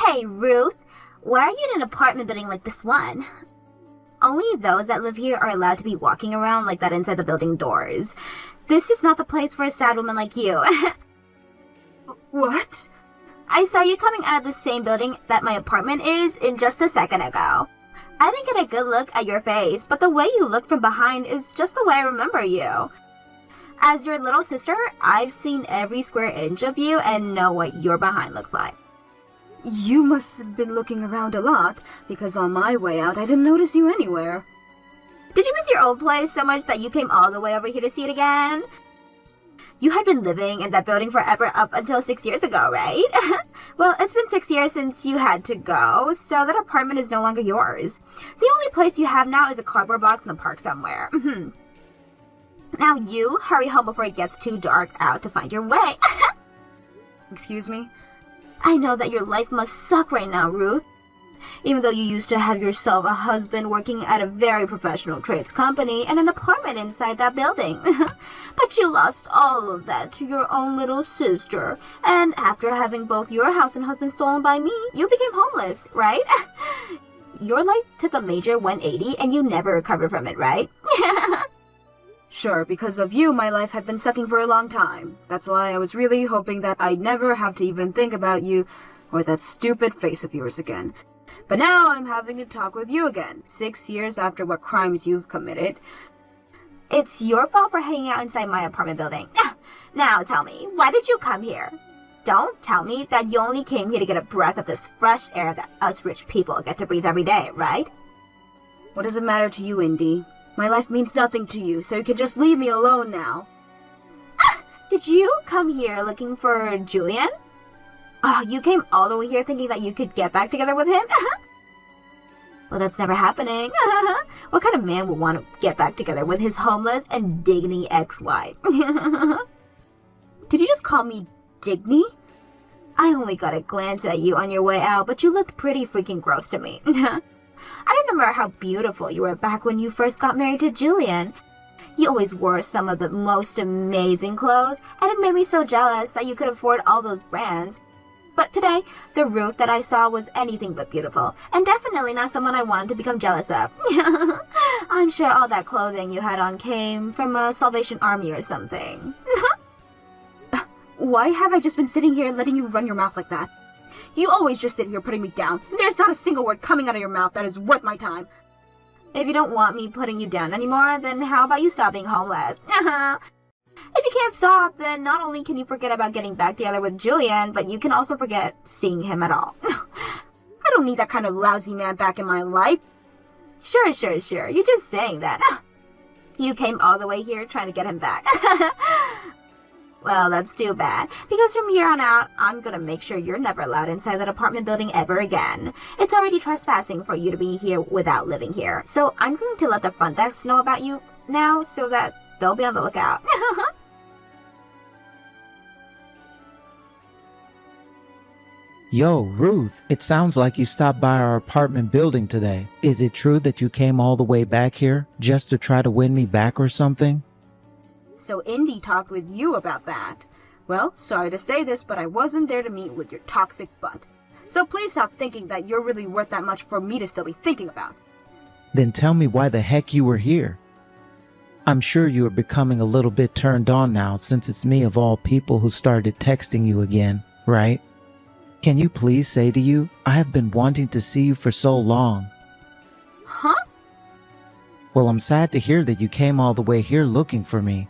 Hey, Ruth. Why are you in an apartment building like this one? Only those that live here are allowed to be walking around like that inside the building doors. This is not the place for a sad woman like you. What? I saw you coming out of the same building that my apartment is in just a second ago. I didn't get a good look at your face, but the way you look from behind is just the way I remember you. As your little sister, I've seen every square inch of you and know what your behind looks like. You must have been looking around a lot, because on my way out I didn't notice you anywhere. Did you miss your old place so much that you came all the way over here to see it again? You had been living in that building forever up until 6 years ago, right? Well, it's been 6 years since you had to go, so that apartment is no longer yours. The only place you have now is a cardboard box in the park somewhere. Now you hurry home before it gets too dark out to find your way. Excuse me? I know that your life must suck right now, Ruth. Even though you used to have yourself a husband working at a very professional trades company and an apartment inside that building. But you lost all of that to your own little sister. And after having both your house and husband stolen by me, you became homeless, right? Your life took a major 180 and you never recovered from it, right? Sure, because of you, my life had been sucking for a long time. That's why I was really hoping that I'd never have to even think about you or that stupid face of yours again. But now I'm having to talk with you again, 6 years after what crimes you've committed. It's your fault for hanging out inside my apartment building. Now tell me, why did you come here? Don't tell me that you only came here to get a breath of this fresh air that us rich people get to breathe every day, right? What does it matter to you, Indy? My life means nothing to you, so you can just leave me alone now. Did you come here looking for Julian? Oh, you came all the way here thinking that you could get back together with him? Well, that's never happening. What kind of man would want to get back together with his homeless and Digny ex-wife? Did you just call me Digny? I only got a glance at you on your way out, but you looked pretty freaking gross to me. I remember how beautiful you were back when you first got married to Julian. You always wore some of the most amazing clothes, and it made me so jealous that you could afford all those brands. But today, the Ruth that I saw was anything but beautiful, and definitely not someone I wanted to become jealous of. I'm sure all that clothing you had on came from a Salvation Army or something. Why have I just been sitting here letting you run your mouth like that? You always just sit here putting me down, and there's not a single word coming out of your mouth that is worth my time. If you don't want me putting you down anymore, then how about you stop being homeless? If you can't stop, then not only can you forget about getting back together with Julian, but you can also forget seeing him at all. I don't need that kind of lousy man back in my life. Sure. You're just saying that. You came all the way here trying to get him back. Well, that's too bad, because from here on out, I'm gonna make sure you're never allowed inside that apartment building ever again. It's already trespassing for you to be here without living here, so I'm going to let the front desk know about you now so that they'll be on the lookout. Yo, Ruth, it sounds like you stopped by our apartment building today. Is it true that you came all the way back here just to try to win me back or something? So Indy talked with you about that. Well, sorry to say this, but I wasn't there to meet with your toxic butt. So please stop thinking that you're really worth that much for me to still be thinking about. Then tell me why the heck you were here. I'm sure you are becoming a little bit turned on now since it's me of all people who started texting you again, right? Can you please say to you, I have been wanting to see you for so long. Huh? Well, I'm sad to hear that you came all the way here looking for me.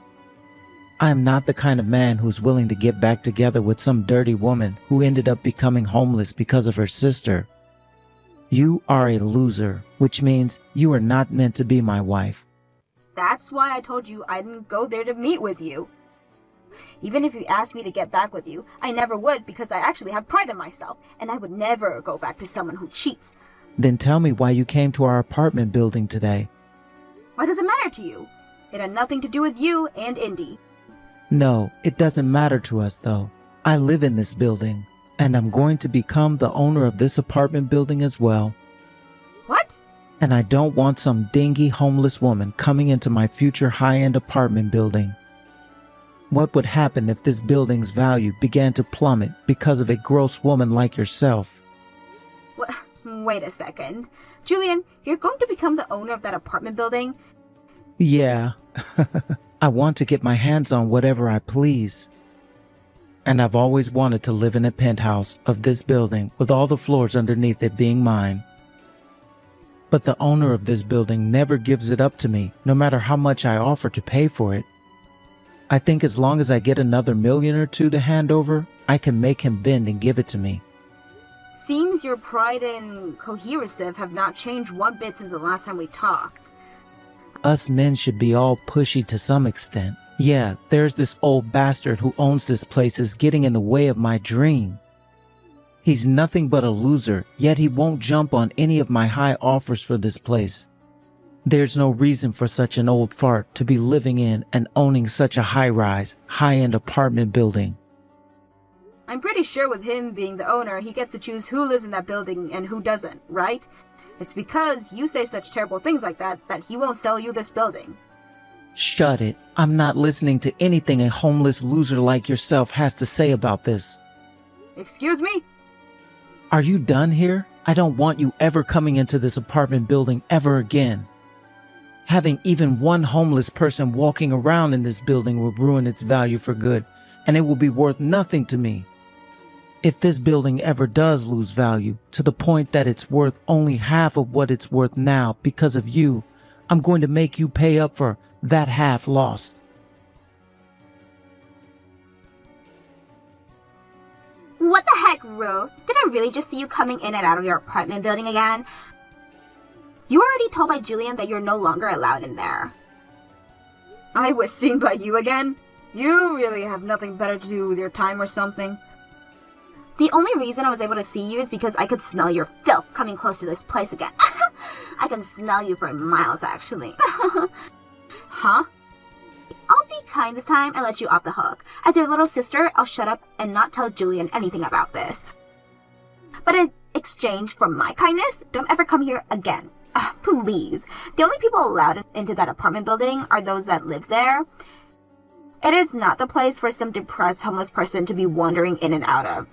I am not the kind of man who's willing to get back together with some dirty woman who ended up becoming homeless because of her sister. You are a loser, which means you are not meant to be my wife. That's why I told you I didn't go there to meet with you. Even if you asked me to get back with you, I never would because I actually have pride in myself, and I would never go back to someone who cheats. Then tell me why you came to our apartment building today. Why does it matter to you? It had nothing to do with you and Indy. No, it doesn't matter to us though. I live in this building, and I'm going to become the owner of this apartment building as well. What? And I don't want some dingy homeless woman coming into my future high-end apartment building. What would happen if this building's value began to plummet because of a gross woman like yourself? Wait a second. Julian, you're going to become the owner of that apartment building? Yeah. I want to get my hands on whatever I please. And I've always wanted to live in a penthouse of this building with all the floors underneath it being mine. But the owner of this building never gives it up to me, no matter how much I offer to pay for it. I think as long as I get another million or two to hand over, I can make him bend and give it to me. Seems your pride and cohesive have not changed one bit since the last time we talked. Us men should be all pushy to some extent. Yeah, there's this old bastard who owns this place is getting in the way of my dream. He's nothing but a loser, yet he won't jump on any of my high offers for this place. There's no reason for such an old fart to be living in and owning such a high-rise, high-end apartment building. I'm pretty sure with him being the owner, he gets to choose who lives in that building and who doesn't, right? It's because you say such terrible things like that he won't sell you this building. Shut it. I'm not listening to anything a homeless loser like yourself has to say about this. Excuse me? Are you done here? I don't want you ever coming into this apartment building ever again. Having even one homeless person walking around in this building will ruin its value for good, and it will be worth nothing to me. If this building ever does lose value to the point that it's worth only half of what it's worth now because of you, I'm going to make you pay up for that half lost. What the heck, Ruth? Did I really just see you coming in and out of your apartment building again? You were already told by Julian that you're no longer allowed in there. I was seen by you again? You really have nothing better to do with your time or something? The only reason I was able to see you is because I could smell your filth coming close to this place again. I can smell you for miles, actually. Huh? I'll be kind this time and let you off the hook. As your little sister, I'll shut up and not tell Julian anything about this. But in exchange for my kindness, don't ever come here again. Please. The only people allowed into that apartment building are those that live there. It is not the place for some depressed homeless person to be wandering in and out of.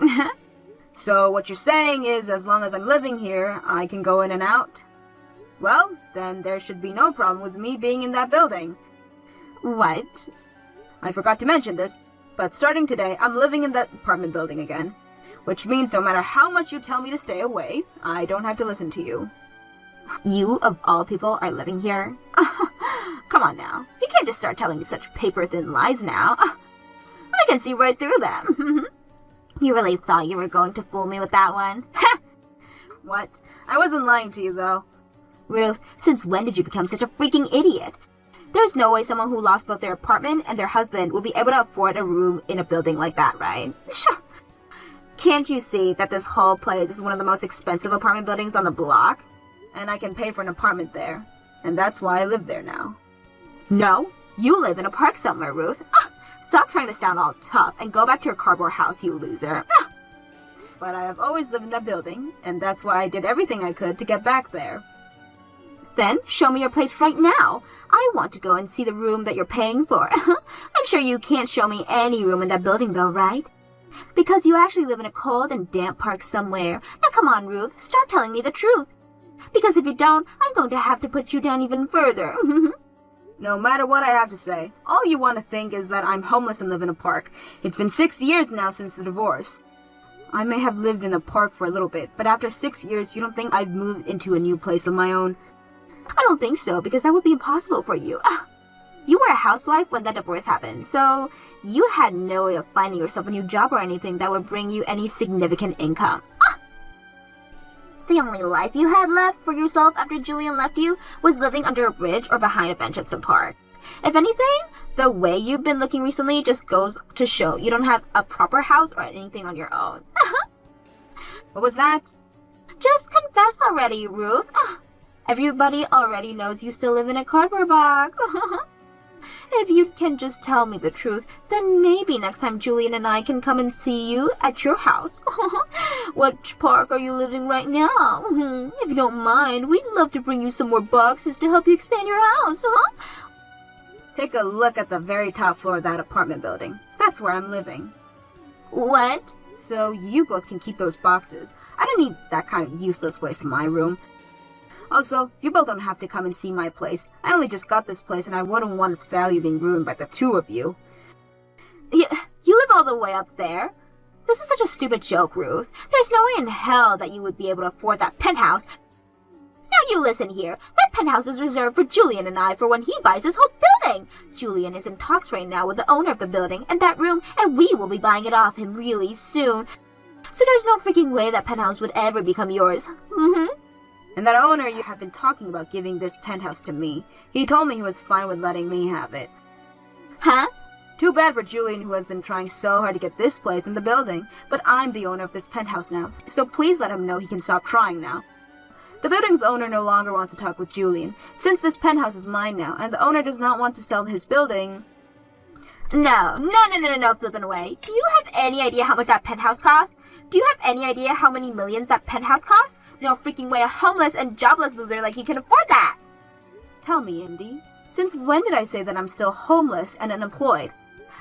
So what you're saying is as long as I'm living here, I can go in and out? Well, then there should be no problem with me being in that building. What? I forgot to mention this, but starting today, I'm living in that apartment building again. Which means no matter how much you tell me to stay away, I don't have to listen to you. You, of all people, are living here? Come on now. You can't just start telling me such paper-thin lies now. I can see right through them. You really thought you were going to fool me with that one? What? I wasn't lying to you, though. Ruth, since when did you become such a freaking idiot? There's no way someone who lost both their apartment and their husband will be able to afford a room in a building like that, right? Can't you see that this whole place is one of the most expensive apartment buildings on the block? And I can pay for an apartment there. And that's why I live there now. No, you live in a park somewhere, Ruth. Stop trying to sound all tough and go back to your cardboard house, you loser. But I have always lived in that building, and that's why I did everything I could to get back there. Then show me your place right now. I want to go and see the room that you're paying for. I'm sure you can't show me any room in that building though, right? Because you actually live in a cold and damp park somewhere. Now come on, Ruth, start telling me the truth. Because if you don't, I'm going to have to put you down even further. No matter what I have to say, all you want to think is that I'm homeless and live in a park. It's been 6 years now since the divorce. I may have lived in the park for a little bit, but after 6 years, you don't think I've moved into a new place of my own? I don't think so, because that would be impossible for you. You were a housewife when that divorce happened, so you had no way of finding yourself a new job or anything that would bring you any significant income. The only life you had left for yourself after Julian left you was living under a bridge or behind a bench at some park. If anything, the way you've been looking recently just goes to show you don't have a proper house or anything on your own. What was that? Just confess already, Ruth. Everybody already knows you still live in a cardboard box. If you can just tell me the truth, then maybe next time Julian and I can come and see you at your house. Which park are you living right now? If you don't mind, we'd love to bring you some more boxes to help you expand your house, Take a look at the very top floor of that apartment building. That's where I'm living. What? So you both can keep those boxes. I don't need that kind of useless waste in my room. Also, you both don't have to come and see my place. I only just got this place and I wouldn't want its value being ruined by the two of you. You live all the way up there? This is such a stupid joke, Ruth. There's no way in hell that you would be able to afford that penthouse. Now you listen here. That penthouse is reserved for Julian and I for when he buys his whole building. Julian is in talks right now with the owner of the building and that room, and we will be buying it off him really soon. So there's no freaking way that penthouse would ever become yours. And that owner you have been talking about giving this penthouse to me. He told me he was fine with letting me have it. Huh? Too bad for Julian, who has been trying so hard to get this place in the building. But I'm the owner of this penthouse now, so please let him know he can stop trying now. The building's owner no longer wants to talk with Julian, since this penthouse is mine now, and the owner does not want to sell his building. No, flipping away. Do you have any idea how much that penthouse costs? Do you have any idea how many millions that penthouse costs? No freaking way a homeless and jobless loser like you can afford that. Tell me, Indy, since when did I say that I'm still homeless and unemployed?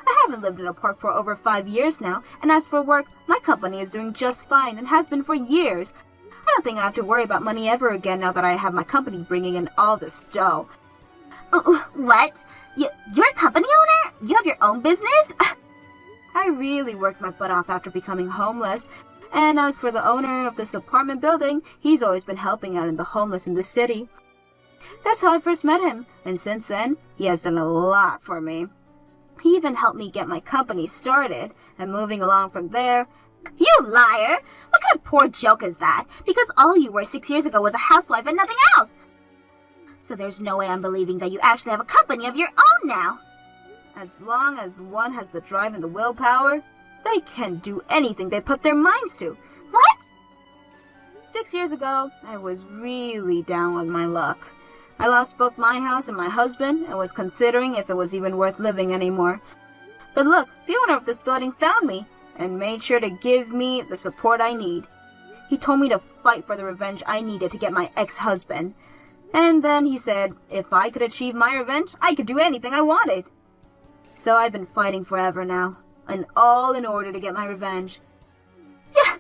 I haven't lived in a park for over 5 years now, and as for work, my company is doing just fine and has been for years. I don't think I have to worry about money ever again now that I have my company bringing in all this dough. What? You're a company owner? You have your own business? I really worked my butt off after becoming homeless. And as for the owner of this apartment building, he's always been helping out in the homeless in the city. That's how I first met him, and since then, he has done a lot for me. He even helped me get my company started, and moving along from there. You liar! What kind of poor joke is that? Because all you were 6 years ago was a housewife and nothing else! So there's no way I'm believing that you actually have a company of your own now! As long as one has the drive and the willpower, they can do anything they put their minds to. What? 6 years ago, I was really down on my luck. I lost both my house and my husband and was considering if it was even worth living anymore. But look, the owner of this building found me and made sure to give me the support I need. He told me to fight for the revenge I needed to get my ex-husband. And then he said if I could achieve my revenge, I could do anything I wanted. So I've been fighting forever now, and all in order to get my revenge. Yeah,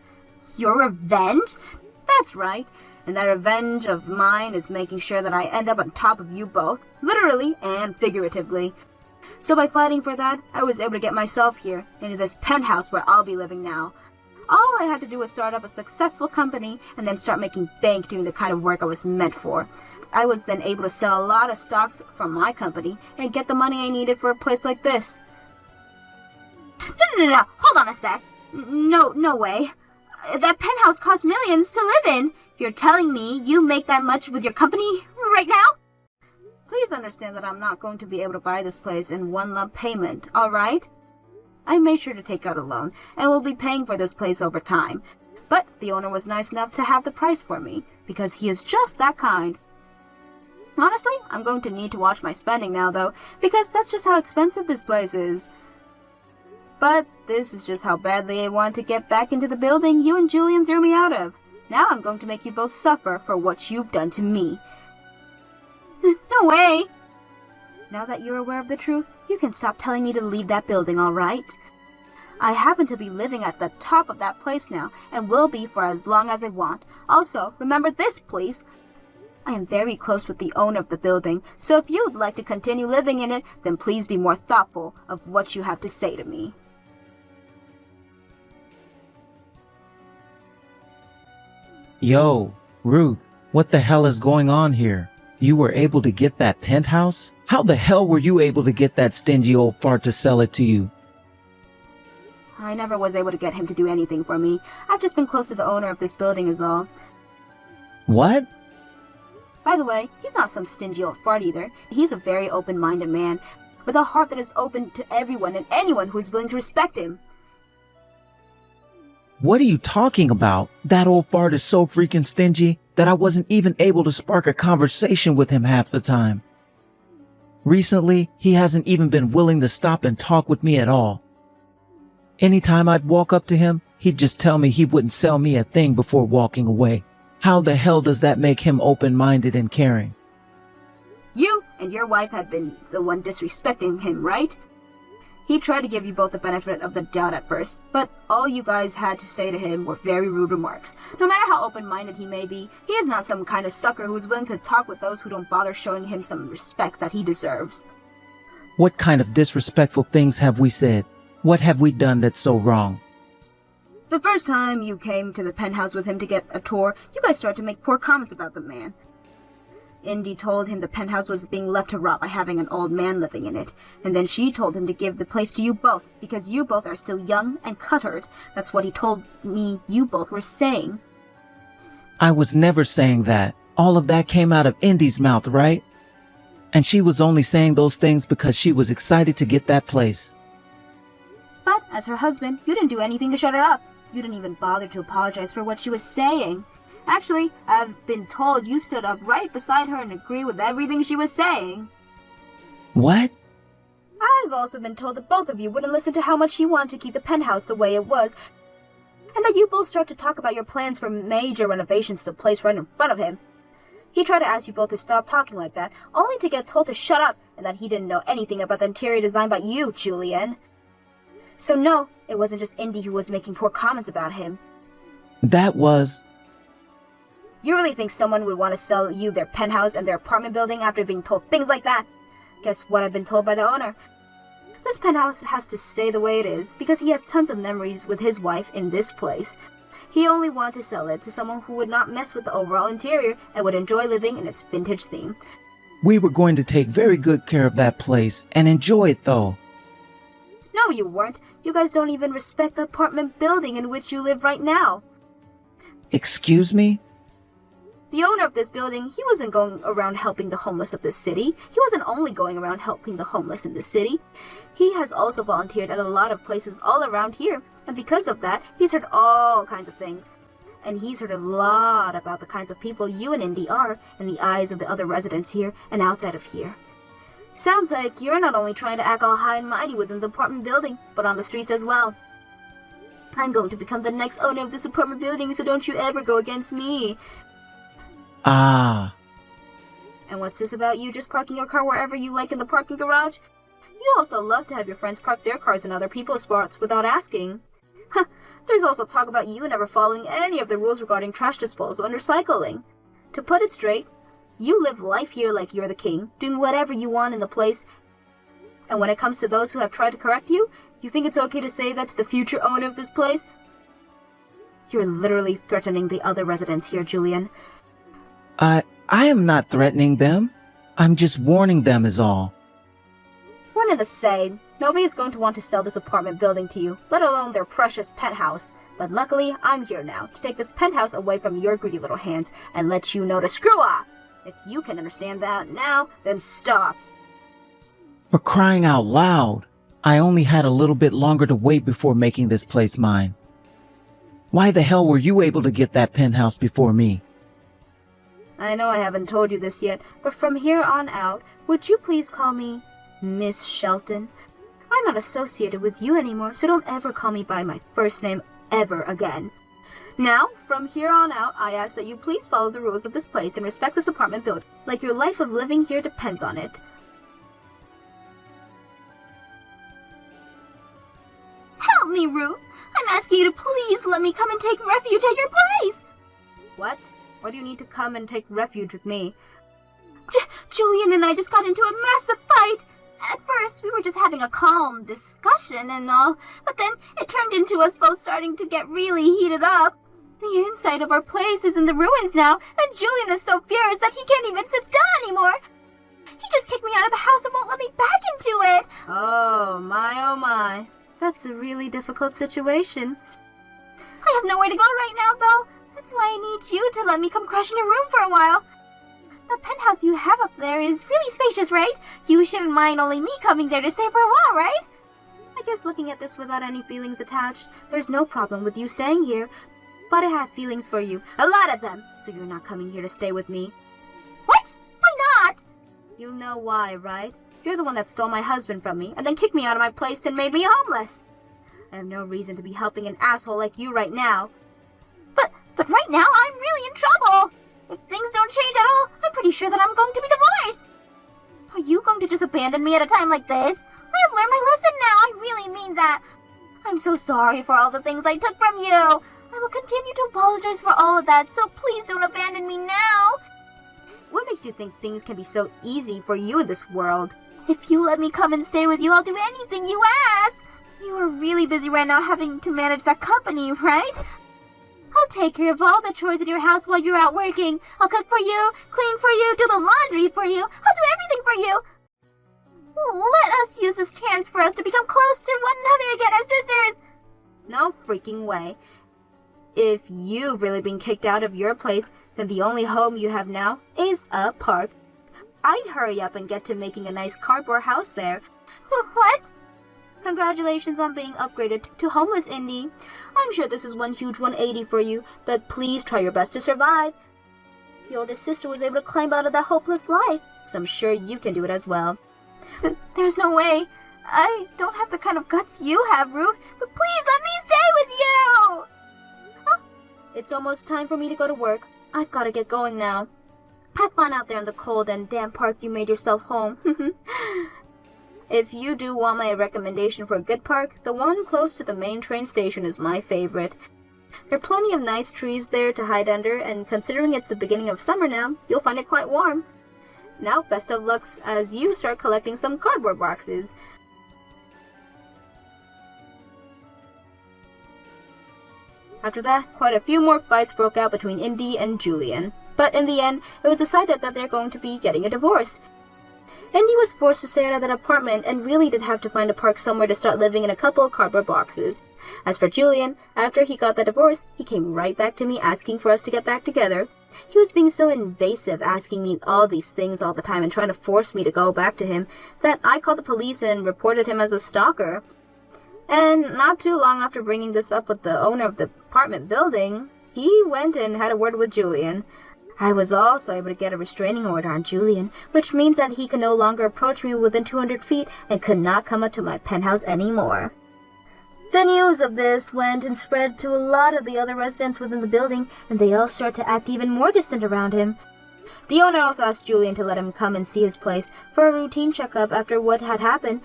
your revenge? That's right. And that revenge of mine is making sure that I end up on top of you both, literally and figuratively. So by fighting for that, I was able to get myself here, into this penthouse where I'll be living now. All I had to do was start up a successful company and then start making bank doing the kind of work I was meant for. I was then able to sell a lot of stocks from my company and get the money I needed for a place like this. No, hold on a sec. No way. That penthouse costs millions to live in. You're telling me you make that much with your company right now? Please understand that I'm not going to be able to buy this place in one lump payment, alright? I made sure to take out a loan and will be paying for this place over time. But the owner was nice enough to have the price for me, because he is just that kind. Honestly, I'm going to need to watch my spending now though, because that's just how expensive this place is. But this is just how badly I want to get back into the building you and Julian threw me out of. Now I'm going to make you both suffer for what you've done to me. No way! Now that you're aware of the truth, you can stop telling me to leave that building, alright? I happen to be living at the top of that place now, and will be for as long as I want. Also, remember this, please. I am very close with the owner of the building, so if you would like to continue living in it, then please be more thoughtful of what you have to say to me. Yo, Ruth, what the hell is going on here? You were able to get that penthouse? How the hell were you able to get that stingy old fart to sell it to you? I never was able to get him to do anything for me. I've just been close to the owner of this building is all. What? By the way, he's not some stingy old fart either. He's a very open-minded man, with a heart that is open to everyone and anyone who is willing to respect him. What are you talking about? That old fart is so freaking stingy that I wasn't even able to spark a conversation with him half the time. Recently, he hasn't even been willing to stop and talk with me at all. Anytime I'd walk up to him, he'd just tell me he wouldn't sell me a thing before walking away. How the hell does that make him open-minded and caring? You and your wife have been the one disrespecting him, right? He tried to give you both the benefit of the doubt at first, but all you guys had to say to him were very rude remarks. No matter how open-minded he may be, he is not some kind of sucker who is willing to talk with those who don't bother showing him some respect that he deserves. What kind of disrespectful things have we said? What have we done that's so wrong? The first time you came to the penthouse with him to get a tour, you guys started to make poor comments about the man. Indy told him the penthouse was being left to rot by having an old man living in it, and then she told him to give the place to you both, because you both are still young and cuttered. That's what he told me you both were saying. I was never saying that. All of that came out of Indy's mouth, right? And she was only saying those things because she was excited to get that place. But, as her husband, you didn't do anything to shut her up. You didn't even bother to apologize for what she was saying. Actually, I've been told you stood up right beside her and agreed with everything she was saying. What? I've also been told that both of you wouldn't listen to how much she wanted to keep the penthouse the way it was, and that you both start to talk about your plans for major renovations to the place right in front of him. He tried to ask you both to stop talking like that, only to get told to shut up and that he didn't know anything about the interior design but you, Julian. So no, it wasn't just Indy who was making poor comments about him. That was... You really think someone would want to sell you their penthouse and their apartment building after being told things like that? Guess what I've been told by the owner? This penthouse has to stay the way it is because he has tons of memories with his wife in this place. He only wanted to sell it to someone who would not mess with the overall interior and would enjoy living in its vintage theme. We were going to take very good care of that place and enjoy it though. No, you weren't. You guys don't even respect the apartment building in which you live right now. Excuse me? The owner of this building, he wasn't going around helping the homeless of this city. He wasn't only going around helping the homeless in this city. He has also volunteered at a lot of places all around here, and because of that, he's heard all kinds of things. And he's heard a lot about the kinds of people you and Indy are in the eyes of the other residents here and outside of here. Sounds like you're not only trying to act all high and mighty within the apartment building, but on the streets as well. I'm going to become the next owner of this apartment building, so don't you ever go against me. Ah. And what's this about you just parking your car wherever you like in the parking garage? You also love to have your friends park their cars in other people's spots without asking. Huh, there's also talk about you never following any of the rules regarding trash disposal and recycling. To put it straight, you live life here like you're the king, doing whatever you want in the place. And when it comes to those who have tried to correct you, you think it's okay to say that to the future owner of this place? You're literally threatening the other residents here, Julian. I am not threatening them. I'm just warning them is all. One and the same. Nobody is going to want to sell this apartment building to you, let alone their precious penthouse. But luckily, I'm here now to take this penthouse away from your greedy little hands and let you know to screw off. If you can understand that now, then stop. For crying out loud, I only had a little bit longer to wait before making this place mine. Why the hell were you able to get that penthouse before me? I know I haven't told you this yet, but from here on out, would you please call me Miss Shelton? I'm not associated with you anymore, so don't ever call me by my first name ever again. Now, from here on out, I ask that you please follow the rules of this place and respect this apartment building, like your life of living here depends on it. Help me, Ruth. I'm asking you to please let me come and take refuge at your place. What? Why do you need to come and take refuge with me? Julian and I just got into a massive fight. At first, we were just having a calm discussion and all, but then it turned into us both starting to get really heated up. The inside of our place is in the ruins now, and Julian is so furious that he can't even sit still anymore. He just kicked me out of the house and won't let me back into it. Oh my. That's a really difficult situation. I have nowhere to go right now, though. That's why I need you to let me come crash in your room for a while. The penthouse you have up there is really spacious, right? You shouldn't mind only me coming there to stay for a while, right? I guess looking at this without any feelings attached, there's no problem with you staying here. But I have feelings for you, a lot of them, so you're not coming here to stay with me. What? Why not? You know why, right? You're the one that stole my husband from me and then kicked me out of my place and made me homeless. I have no reason to be helping an asshole like you right now. But right now, I'm really in trouble. If things don't change at all, I'm pretty sure that I'm going to be divorced. Are you going to just abandon me at a time like this? I have learned my lesson now. I that. I'm so sorry for all the things I took from you. I will continue to apologize for all of that, so please don't abandon me now. What makes you think things can be so easy for you in this world? If you let me come and stay with you, I'll do anything you ask. You are really busy right now having to manage that company, right? I'll take care of all the chores in your house while you're out working. I'll cook for you, clean for you, do the laundry for you. I'll do everything for you. Let us use this chance for us to become close to one another again as sisters. No freaking way. If you've really been kicked out of your place, then the only home you have now is a park. I'd hurry up and get to making a nice cardboard house there. What? Congratulations on being upgraded to homeless, Indy. I'm sure this is one huge 180 for you, but please try your best to survive. Your oldest sister was able to climb out of that hopeless life, so I'm sure you can do it as well. There's no way. I don't have the kind of guts you have, Ruth, but please let me stay with you! It's almost time for me to go to work. I've got to get going now. Have fun out there in the cold and damp park you made yourself home. If you do want my recommendation for a good park, the one close to the main train station is my favorite. There are plenty of nice trees there to hide under, and considering it's the beginning of summer now, you'll find it quite warm. Now, best of luck as you start collecting some cardboard boxes. After that, quite a few more fights broke out between Indy and Julian. But in the end, it was decided that they're going to be getting a divorce. Indy was forced to stay out of that apartment and really did have to find a park somewhere to start living in a couple of cardboard boxes. As for Julian, after he got the divorce, he came right back to me asking for us to get back together. He was being so invasive, asking me all these things all the time and trying to force me to go back to him, that I called the police and reported him as a stalker. And not too long after bringing this up with the owner of the apartment building, he went and had a word with Julian. I was also able to get a restraining order on Julian, which means that he can no longer approach me within 200 feet and could not come up to my penthouse anymore. The news of this went and spread to a lot of the other residents within the building, and they all started to act even more distant around him. The owner also asked Julian to let him come and see his place for a routine checkup after what had happened,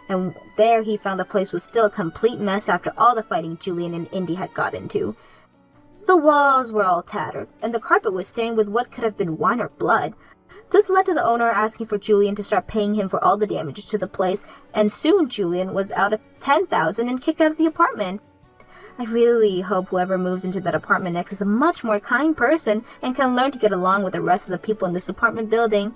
and there he found the place was still a complete mess after all the fighting Julian and Indy had got into. The walls were all tattered, and the carpet was stained with what could have been wine or blood. This led to the owner asking for Julian to start paying him for all the damages to the place, and soon Julian was out of $10,000 and kicked out of the apartment. I really hope whoever moves into that apartment next is a much more kind person and can learn to get along with the rest of the people in this apartment building.